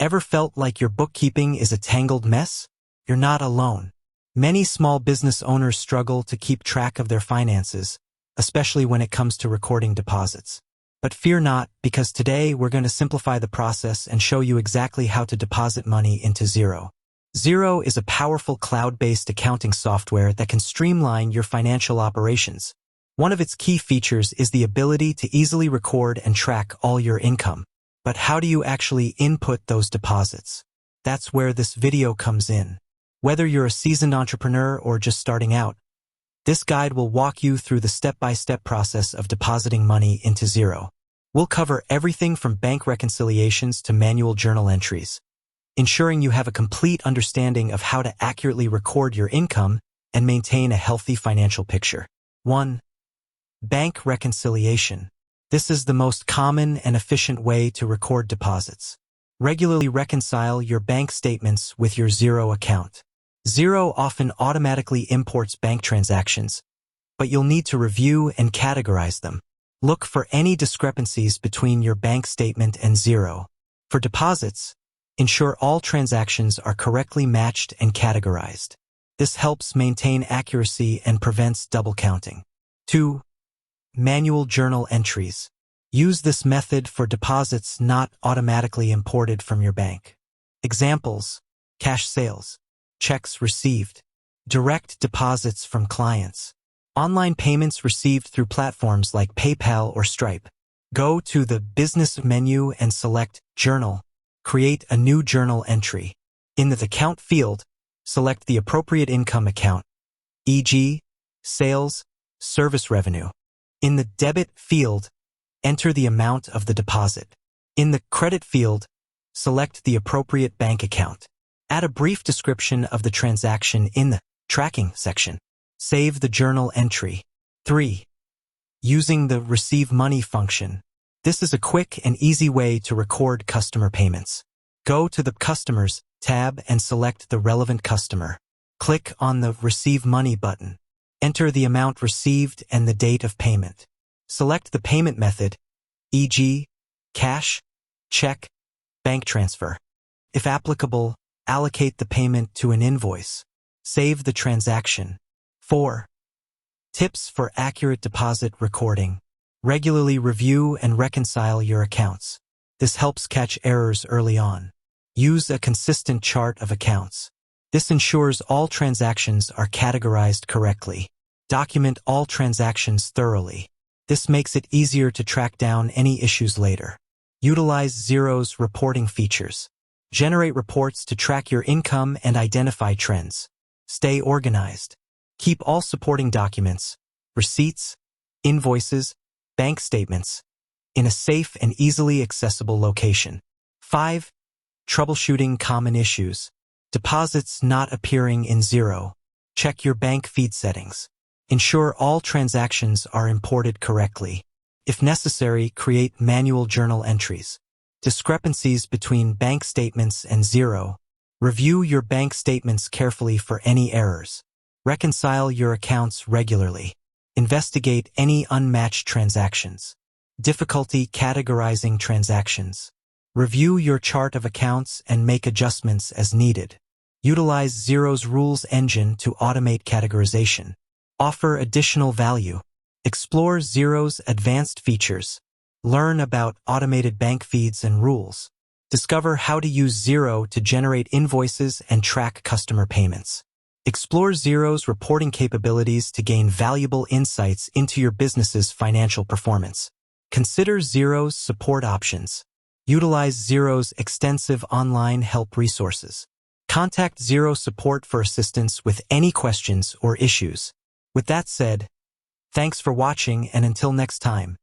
Ever felt like your bookkeeping is a tangled mess? You're not alone. Many small business owners struggle to keep track of their finances, especially when it comes to recording deposits. But fear not, because today we're going to simplify the process and show you exactly how to deposit money into Xero. Xero is a powerful cloud-based accounting software that can streamline your financial operations. One of its key features is the ability to easily record and track all your income. But how do you actually input those deposits? That's where this video comes in. Whether you're a seasoned entrepreneur or just starting out, this guide will walk you through the step-by-step process of depositing money into Xero. We'll cover everything from bank reconciliations to manual journal entries, ensuring you have a complete understanding of how to accurately record your income and maintain a healthy financial picture. 1. Bank reconciliation. This is the most common and efficient way to record deposits. Regularly reconcile your bank statements with your Xero account. Xero often automatically imports bank transactions, but you'll need to review and categorize them. Look for any discrepancies between your bank statement and Xero. For deposits, ensure all transactions are correctly matched and categorized. This helps maintain accuracy and prevents double counting. 2. Manual journal entries. Use this method for deposits not automatically imported from your bank. Examples: cash sales, checks received, direct deposits from clients, online payments received through platforms like PayPal or Stripe. Go to the Business menu and select Journal. Create a new journal entry. In the Account field, select the appropriate income account, e.g., sales, service revenue. In the Debit field, enter the amount of the deposit. In the Credit field, select the appropriate bank account. Add a brief description of the transaction in the Tracking section. Save the journal entry. 3. Using the Receive Money function. This is a quick and easy way to record customer payments. Go to the Customers tab and select the relevant customer. Click on the Receive Money button. Enter the amount received and the date of payment. Select the payment method, e.g., cash, check, bank transfer. If applicable, allocate the payment to an invoice. Save the transaction. 4. Tips for accurate deposit recording. Regularly review and reconcile your accounts. This helps catch errors early on. Use a consistent chart of accounts. This ensures all transactions are categorized correctly. Document all transactions thoroughly. This makes it easier to track down any issues later. Utilize Xero's reporting features. Generate reports to track your income and identify trends. Stay organized. Keep all supporting documents, receipts, invoices, bank statements, in a safe and easily accessible location. 5. Troubleshooting common issues. Deposits not appearing in Xero. Check your bank feed settings. Ensure all transactions are imported correctly. If necessary, create manual journal entries. Discrepancies between bank statements and Xero. Review your bank statements carefully for any errors. Reconcile your accounts regularly. Investigate any unmatched transactions. Difficulty categorizing transactions. Review your chart of accounts and make adjustments as needed. Utilize Xero's rules engine to automate categorization. Offer additional value. Explore Xero's advanced features. Learn about automated bank feeds and rules. Discover how to use Xero to generate invoices and track customer payments. Explore Xero's reporting capabilities to gain valuable insights into your business's financial performance. Consider Xero's support options. Utilize Xero's extensive online help resources. Contact Xero support for assistance with any questions or issues. With that said, thanks for watching, and until next time.